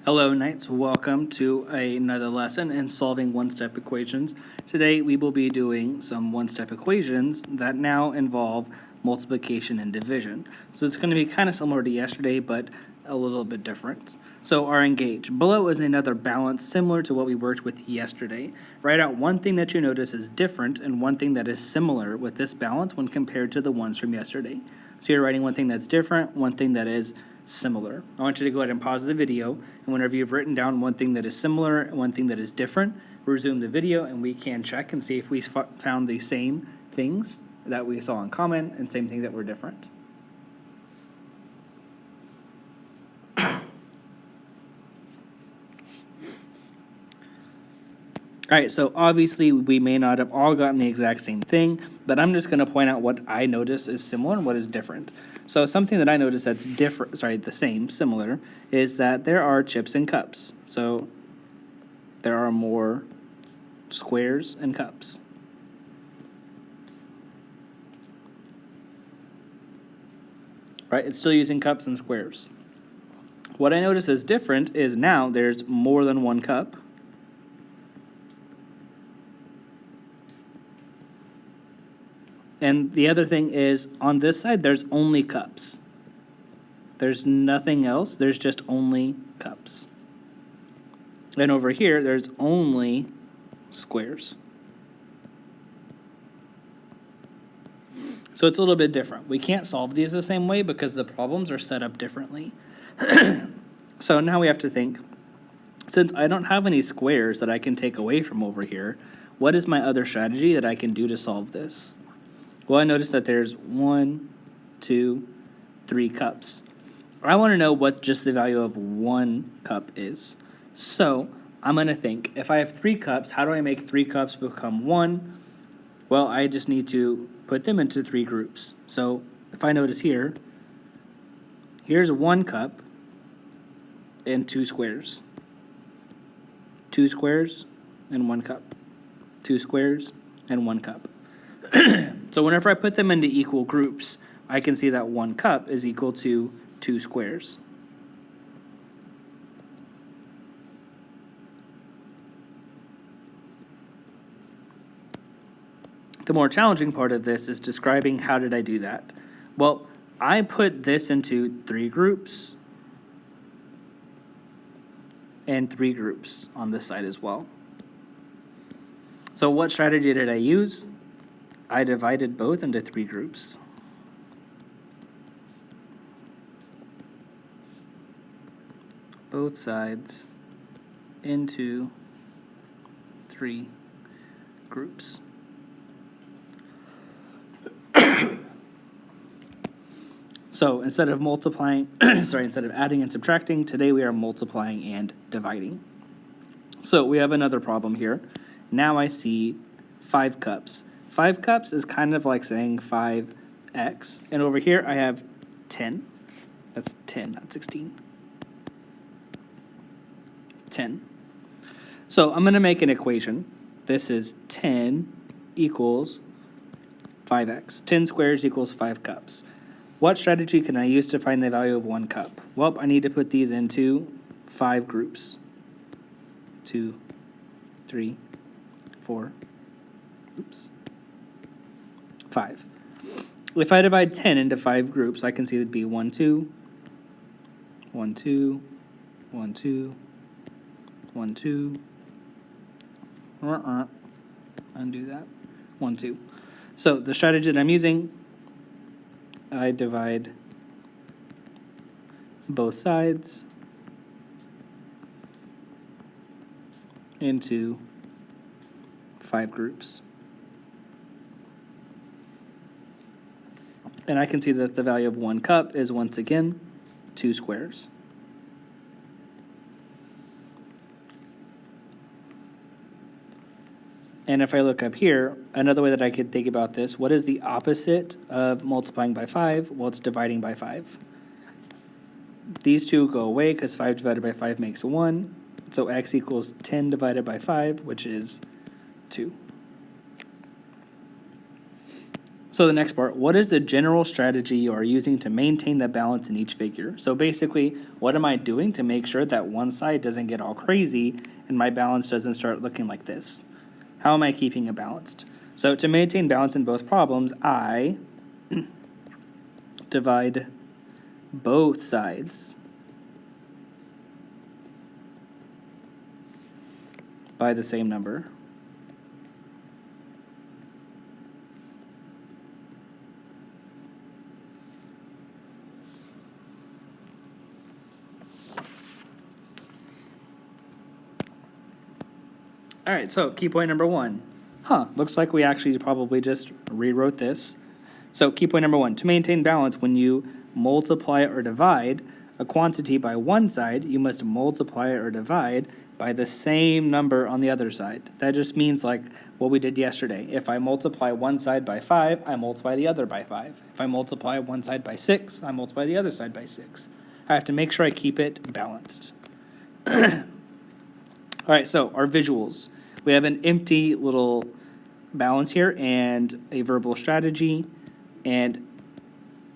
Hello, Knights. Welcome to another lesson in solving one-step equations. Today, we will be doing some one-step equations that now involve multiplication and division. So it's going to be kind of similar to yesterday, but a little bit different. So our engage. Below is another balance similar to what we worked with yesterday. Write out one thing that you notice is different and one thing that is similar with this balance when compared to the ones from yesterday. So you're writing one thing that's different, one thing that is similar. I want you to go ahead and pause the video, and whenever you've written down one thing that is similar and one thing that is different, resume the video and we can check and see if we found the same things that we saw in common and same things that were different. Alright, so obviously we may not have all gotten the exact same thing, but I'm just going to point out what I notice is similar and what is different. So something that I notice that's similar, is that there are chips and cups. So there are more squares and cups. Right, it's still using cups and squares. What I notice is different is now there's more than one cup. And the other thing is, on this side, there's only cups. There's nothing else. There's just only cups. And over here, there's only squares. So it's a little bit different. We can't solve these the same way because the problems are set up differently. So now we have to think, since I don't have any squares that I can take away from over here, what is my other strategy that I can do to solve this? Well, I noticed that there's 1, 2, 3 cups. I want to know what just the value of 1 cup is. So I'm going to think, if I have 3 cups, how do I make 3 cups become 1? Well, I just need to put them into 3 groups. So if I notice here, here's 1 cup and 2 squares. 2 squares and 1 cup. 2 squares and 1 cup. So whenever I put them into equal groups, I can see that 1 cup is equal to 2 squares. The more challenging part of this is describing how did I do that. Well, I put this into 3 groups and 3 groups on this side as well. So what strategy did I use? I divided both into 3 groups. Both sides into 3 groups. So instead of instead of adding and subtracting, today we are multiplying and dividing. So we have another problem here. Now I see 5 cups. 5 cups is kind of like saying 5x. And over here I have 10. That's 10, not 16. 10. So I'm going to make an equation. This is 10 equals 5x. 10 squares equals 5 cups. What strategy can I use to find the value of 1 cup? Well, I need to put these into 5 groups. 2, 3, 4, 5. If I divide 10 into 5 groups, I can see it'd be 1, 2, 1, 2, 1, 2, 1, 2. Undo that. 1, 2. So the strategy that I'm using, I divide both sides into 5 groups. And I can see that the value of 1 cup is, once again, 2 squares. And if I look up here, another way that I could think about this, what is the opposite of multiplying by 5? Well, it's dividing by 5. These two go away because 5 divided by 5 makes 1. So x equals 10 divided by 5, which is 2. So the next part, what is the general strategy you are using to maintain the balance in each figure? So basically, what am I doing to make sure that one side doesn't get all crazy and my balance doesn't start looking like this? How am I keeping it balanced? So to maintain balance in both problems, I divide both sides by the same number. All right, so key point number one. Looks like we actually probably just rewrote this. So key point number one, to maintain balance, when you multiply or divide a quantity by one side, you must multiply or divide by the same number on the other side. That just means like what we did yesterday. If I multiply one side by 5, I multiply the other by 5. If I multiply one side by 6, I multiply the other side by 6. I have to make sure I keep it balanced. All right, so our visuals. We have an empty little balance here and a verbal strategy and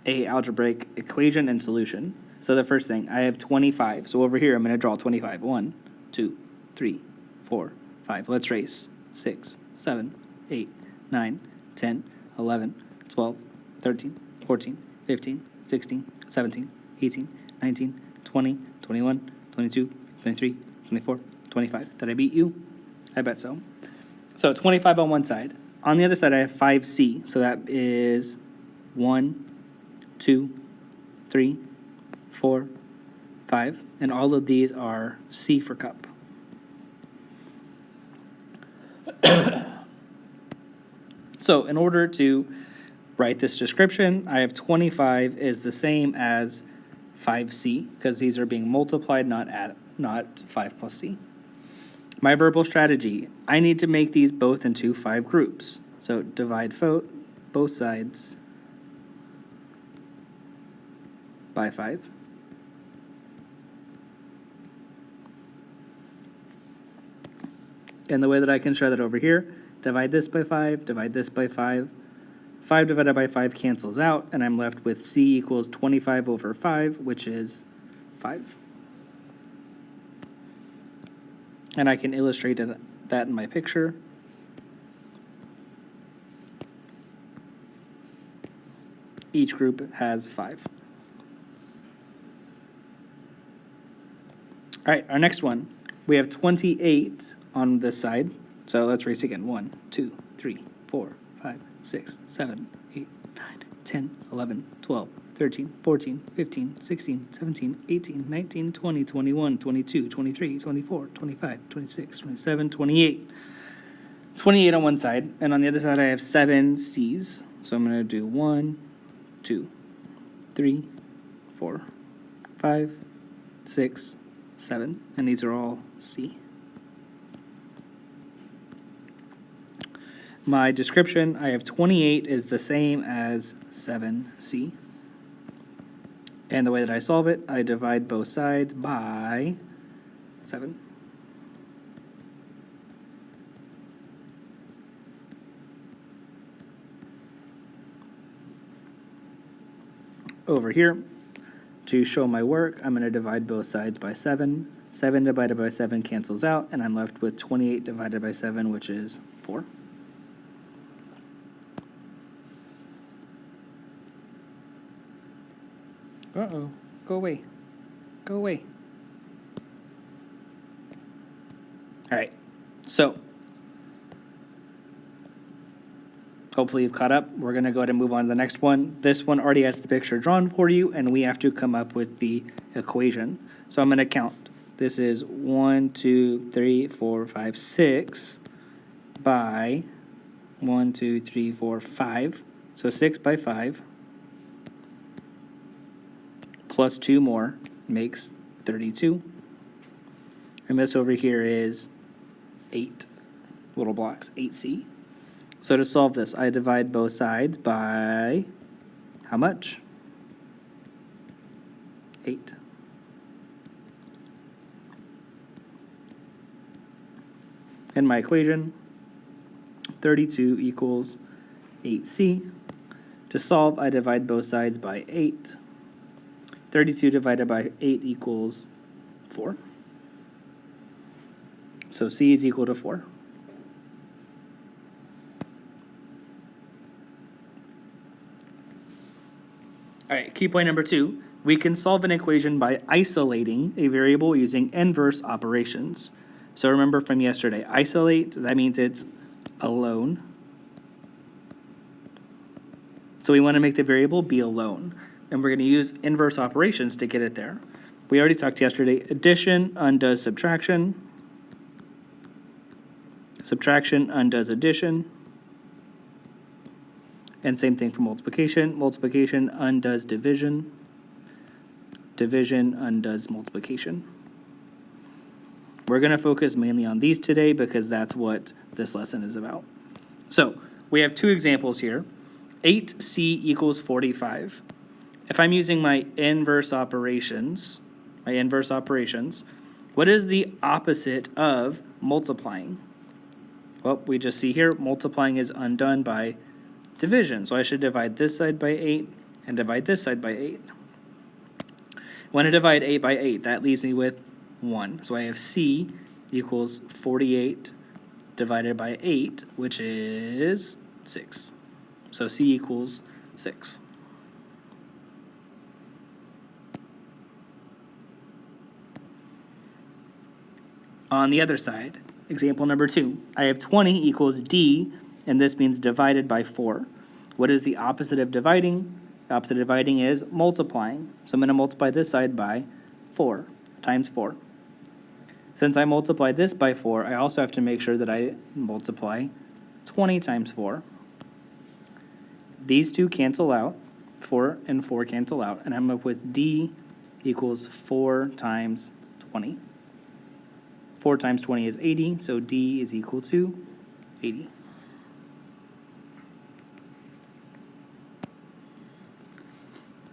a algebraic equation and solution. So the first thing, I have 25. So over here, I'm going to draw 25. 1, 2, 3, 4, 5. Let's race. 6, 7, 8, 9, 10, 11, 12, 13, 14, 15, 16, 17, 18, 19, 20, 21, 22, 23, 24, 25. Did I beat you? I bet so. So 25 on one side. On the other side, I have 5C. So that is 1, 2, 3, 4, 5. And all of these are C for cup. So in order to write this description, I have 25 is the same as 5C, because these are being multiplied, not 5 plus C. My verbal strategy, I need to make these both into 5 groups. So divide both sides by 5. And the way that I can show that over here, divide this by 5, divide this by 5. 5 divided by 5 cancels out, and I'm left with C equals 25 over 5, which is 5. And I can illustrate that in my picture. Each group has 5. All right, our next one. We have 28 on this side. So let's race again. 1, 2, 3, 4, 5, 6, 7, 8, 9, 10, 11, 12, 13, 14, 15, 16, 17, 18, 19, 20, 21, 22, 23, 24, 25, 26, 27, 28. 28 on one side, and on the other side I have 7 C's. So I'm going to do 1, 2, 3, 4, 5, 6, 7, and these are all C. My description, I have 28 is the same as 7C. And the way that I solve it, I divide both sides by 7. Over here, to show my work, I'm going to divide both sides by 7. 7 divided by 7 cancels out, and I'm left with 28 divided by 7, which is 4. Uh-oh. Go away. Go away. All right. So, hopefully you've caught up. We're going to go ahead and move on to the next one. This one already has the picture drawn for you, and we have to come up with the equation. So I'm going to count. This is 1, 2, 3, 4, 5, 6 by 1, 2, 3, 4, 5. So 6 by 5. Plus 2 more makes 32. And this over here is 8 little blocks, 8C. So to solve this, I divide both sides by how much? 8. And my equation, 32 equals 8C. To solve, I divide both sides by 8. 32 divided by 8 equals 4. So C is equal to 4. All right, key point number 2. We can solve an equation by isolating a variable using inverse operations. So remember from yesterday, isolate, that means it's alone. So we want to make the variable be alone. And we're going to use inverse operations to get it there. We already talked yesterday, addition undoes subtraction. Subtraction undoes addition. And same thing for multiplication. Multiplication undoes division. Division undoes multiplication. We're going to focus mainly on these today because that's what this lesson is about. So we have 2 examples here. 8c equals 45. If I'm using my inverse operations, what is the opposite of multiplying? Well, we just see here, multiplying is undone by division. So I should divide this side by 8 and divide this side by 8. When I divide 8 by 8, that leaves me with 1. So I have C equals 48 divided by 8, which is 6. So C equals 6. On the other side, example number 2, I have 20 equals D, and this means divided by 4. What is the opposite of dividing? The opposite of dividing is multiplying. So I'm going to multiply this side by 4 times 4. Since I multiplied this by 4, I also have to make sure that I multiply 20 times 4. These two cancel out. 4 and 4 cancel out. And I'm up with D equals 4 times 20. 4 times 20 is 80, so D is equal to 80.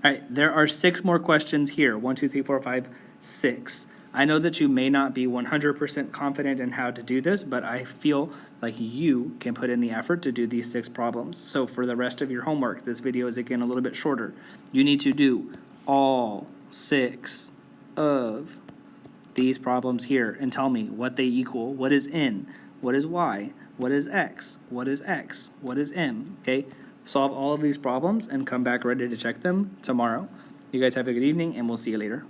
All right, there are 6 more questions here. 1, 2, 3, 4, 5, 6. I know that you may not be 100% confident in how to do this, but I feel like you can put in the effort to do these 6 problems. So for the rest of your homework, this video is again a little bit shorter. You need to do all 6 of these problems here and tell me what they equal, what is n, what is y, what is x, what is x, what is m, okay? Solve all of these problems and come back ready to check them tomorrow. You guys have a good evening, and we'll see you later.